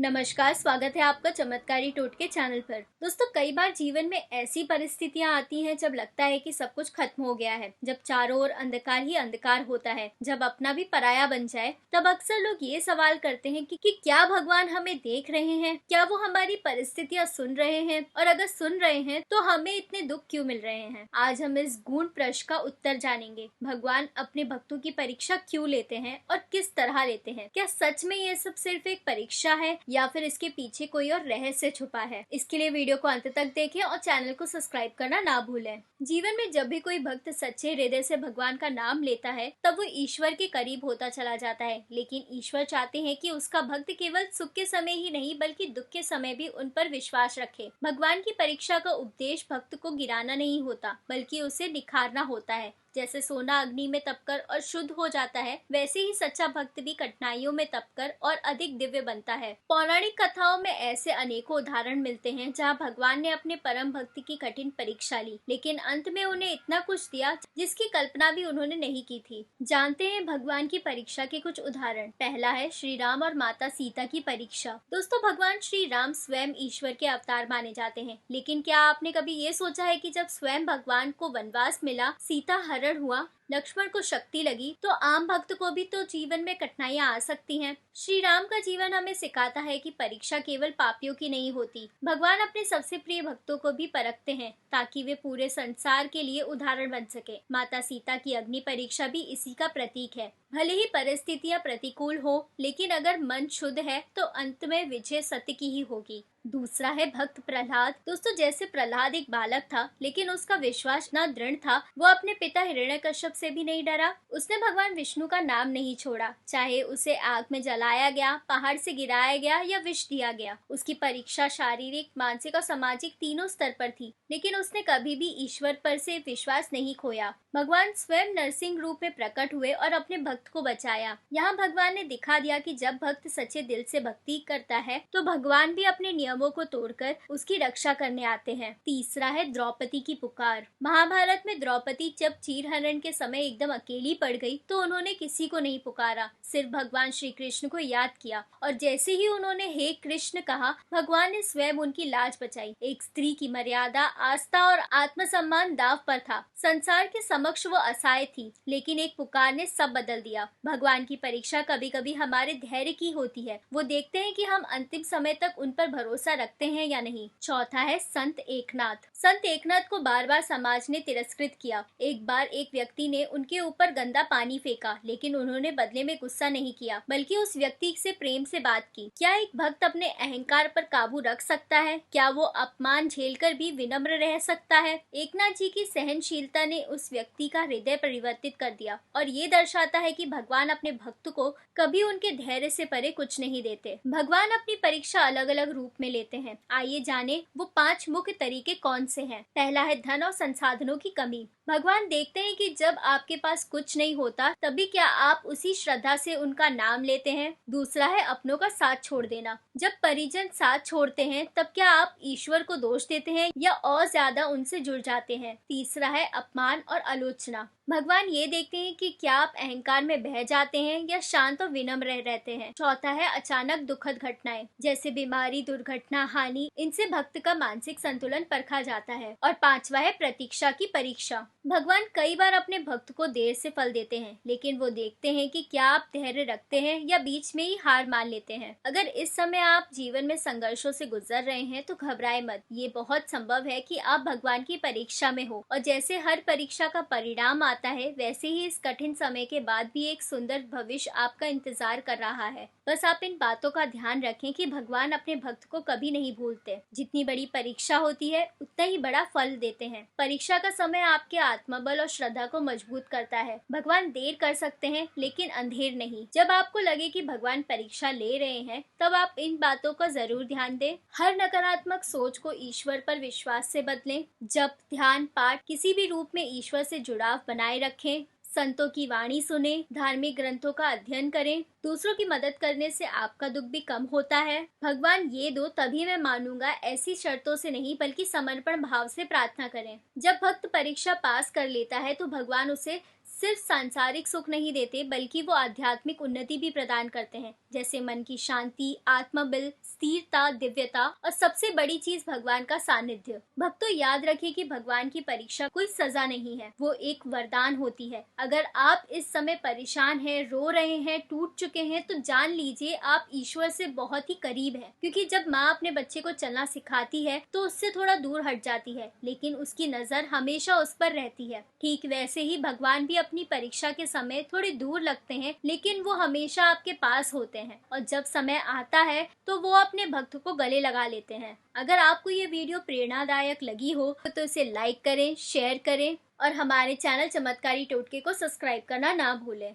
नमस्कार, स्वागत है आपका चमत्कारी टोटके चैनल पर। दोस्तों, कई बार जीवन में ऐसी परिस्थितियां आती हैं जब लगता है कि सब कुछ खत्म हो गया है, जब चारों ओर अंधकार ही अंधकार होता है, जब अपना भी पराया बन जाए। तब अक्सर लोग ये सवाल करते हैं कि क्या भगवान हमें देख रहे हैं, क्या वो हमारी परिस्थितियां सुन रहे हैं, और अगर सुन रहे हैं तो हमें इतने दुख क्यों मिल रहे हैं। आज हम इस गूढ़ प्रश्न का उत्तर जानेंगे। भगवान अपने भक्तों की परीक्षा क्यों लेते हैं और किस तरह लेते हैं। क्या सच में ये सब सिर्फ एक परीक्षा है या फिर इसके पीछे कोई और रहस्य छुपा है। इसके लिए वीडियो को अंत तक देखें और चैनल को सब्सक्राइब करना ना भूलें। जीवन में जब भी कोई भक्त सच्चे हृदय से भगवान का नाम लेता है तब वो ईश्वर के करीब होता चला जाता है। लेकिन ईश्वर चाहते हैं कि उसका भक्त केवल सुख के समय ही नहीं बल्कि दुख के समय भी उन पर विश्वास रखे। भगवान की परीक्षा का उपदेश भक्त को गिराना नहीं होता बल्कि उसे निखारना होता है। जैसे सोना अग्नि में तपकर और शुद्ध हो जाता है, वैसे ही सच्चा भक्त भी कठिनाइयों में तपकर और अधिक दिव्य बनता है। पौराणिक कथाओं में ऐसे अनेकों उदाहरण मिलते हैं जहाँ भगवान ने अपने परम भक्त की कठिन परीक्षा ली, लेकिन अंत में उन्हें इतना कुछ दिया जिसकी कल्पना भी उन्होंने नहीं की थी। जानते हैं भगवान की परीक्षा के कुछ उदाहरण। पहला है श्री राम और माता सीता की परीक्षा। दोस्तों, भगवान श्री राम स्वयं ईश्वर के अवतार माने जाते हैं, लेकिन क्या आपने कभी ये सोचा है कि जब स्वयं भगवान को वनवास मिला, सीता हरण हुआ, लक्ष्मण को शक्ति लगी, तो आम भक्त को भी तो जीवन में कठिनाइयां आ सकती हैं। श्री राम का जीवन हमें सिखाता है कि परीक्षा केवल पापियों की नहीं होती। भगवान अपने सबसे प्रिय भक्तों को भी परखते हैं ताकि वे पूरे संसार के लिए उदाहरण बन सके। माता सीता की अग्नि परीक्षा भी इसी का प्रतीक है। भले ही परिस्थितियां प्रतिकूल हो, लेकिन अगर मन शुद्ध है तो अंत में विजय सत्य की ही होगी। दूसरा है भक्त प्रहलाद। दोस्तों, जैसे प्रहलाद एक बालक था लेकिन उसका विश्वास न दृढ़ था, वो अपने पिता हिरण्यकश्यप से भी नहीं डरा। उसने भगवान विष्णु का नाम नहीं छोड़ा, चाहे उसे आग में जलाया गया, पहाड़ से गिराया गया या विष दिया गया। उसकी परीक्षा शारीरिक, मानसिक और सामाजिक तीनों स्तर पर थी, लेकिन उसने कभी भी ईश्वर पर से विश्वास नहीं खोया। भगवान स्वयं नरसिंह रूप में प्रकट हुए और अपने भक्त को बचाया। यहाँ भगवान ने दिखा दिया कि जब भक्त सच्चे दिल से भक्ति करता है तो भगवान भी अपने नियमों को तोड़कर उसकी रक्षा करने आते हैं। तीसरा है द्रौपदी की पुकार। महाभारत में द्रौपदी जब चीरहरण के समय एकदम अकेली पड़ गई तो उन्होंने किसी को नहीं पुकारा, सिर्फ भगवान श्री कृष्ण को याद किया, और जैसे ही उन्होंने हे कृष्ण कहा, भगवान ने स्वयं उनकी लाज बचाई। एक स्त्री की मर्यादा, आस्था और आत्मसम्मान दांव पर था। संसार के समक्ष वो असहाय थी, लेकिन एक पुकार ने सब बदल दिया। भगवान की परीक्षा कभी कभी हमारे धैर्य की होती है। वो देखते हैं कि हम अंतिम समय तक उन पर भरोसा रखते हैं या नहीं। चौथा है संत एकनाथ। संत एकनाथ को बार बार समाज ने तिरस्कृत किया। एक बार एक व्यक्ति ने उनके ऊपर गंदा पानी फेंका, लेकिन उन्होंने बदले में गुस्सा नहीं किया बल्कि उस व्यक्ति से प्रेम से बात की। क्या एक भक्त अपने अहंकार पर काबू रख सकता है? क्या वो अपमान झेलकर भी विनम्र रह सकता है? एकनाथ जी की सहनशीलता ने उस व्यक्ति का हृदय परिवर्तित कर दिया, और ये दर्शाता है कि भगवान अपने भक्त को कभी उनके धैर्य से परे कुछ नहीं देते। भगवान अपनी परीक्षा अलग अलग रूप में लेते हैं। आइए जाने वो 5 मुख्य तरीके कौन से हैं। पहला है धन और संसाधनों की कमी। भगवान देखते हैं कि जब आपके पास कुछ नहीं होता तभी क्या आप उसी श्रद्धा से उनका नाम लेते हैं। दूसरा है अपनों का साथ छोड़ देना। जब परिजन साथ छोड़ते हैं तब क्या आप ईश्वर को दोष देते हैं या और ज्यादा उनसे जुड़ जाते हैं। तीसरा है अपमान और आलोचना। भगवान ये देखते हैं कि क्या आप अहंकार में बह जाते हैं या शांत और विनम्र रहते हैं। चौथा है अचानक दुखद घटनाएं, जैसे बीमारी, दुर्घटना, हानि। इनसे भक्त का मानसिक संतुलन परखा जाता है। और पांचवा है प्रतीक्षा की परीक्षा। भगवान कई बार अपने भक्त को देर से फल देते हैं, लेकिन वो देखते हैं कि क्या आप धैर्य रखते हैं या बीच में ही हार मान लेते हैं। अगर इस समय आप जीवन में संघर्षों से गुजर रहे हैं तो घबराए मत। ये बहुत संभव है कि आप भगवान की परीक्षा में हो, और जैसे हर परीक्षा का परिणाम आता है, वैसे ही इस कठिन समय के बाद भी एक सुंदर भविष्य आपका इंतजार कर रहा है। बस आप इन बातों का ध्यान रखें कि भगवान अपने भक्त को कभी नहीं भूलते। जितनी बड़ी परीक्षा होती है उतना ही बड़ा फल देते हैं। परीक्षा का समय आपके आत्मबल और श्रद्धा को मजबूत करता है। भगवान देर कर सकते हैं लेकिन अंधेर नहीं। जब आपको लगे कि भगवान परीक्षा ले रहे हैं तब आप इन बातों का जरूर ध्यान दें। हर नकारात्मक सोच को ईश्वर पर विश्वास से बदलें। जप, ध्यान, पाठ, किसी भी रूप में ईश्वर से जुड़ाव बनाए रखें। संतों की वाणी सुने, धार्मिक ग्रंथों का अध्ययन करें। दूसरों की मदद करने से आपका दुख भी कम होता है। भगवान ये दो तभी मैं मानूंगा ऐसी शर्तों से नहीं बल्कि समर्पण भाव से प्रार्थना करें। जब भक्त परीक्षा पास कर लेता है तो भगवान उसे सिर्फ सांसारिक सुख नहीं देते बल्कि वो आध्यात्मिक उन्नति भी प्रदान करते हैं, जैसे मन की शांति, आत्मबल, स्थिरता, दिव्यता और सबसे बड़ी चीज भगवान का सानिध्य। भक्तों, याद रखिए कि भगवान की परीक्षा कोई सजा नहीं है, वो एक वरदान होती है। अगर आप इस समय परेशान हैं, रो रहे हैं, टूट चुके हैं, तो जान लीजिए आप ईश्वर से बहुत ही करीब हैं। क्योंकि जब माँ अपने बच्चे को चलना सिखाती है तो उससे थोड़ा दूर हट जाती है, लेकिन उसकी नजर हमेशा उस पर रहती है। ठीक वैसे ही भगवान भी अपनी परीक्षा के समय थोड़े दूर लगते हैं, लेकिन वो हमेशा आपके पास होते हैं और जब समय आता है तो वो अपने भक्त को गले लगा लेते हैं। अगर आपको ये वीडियो प्रेरणादायक लगी हो तो इसे लाइक करें, शेयर करें और हमारे चैनल चमत्कारी टोटके को सब्सक्राइब करना ना भूलें।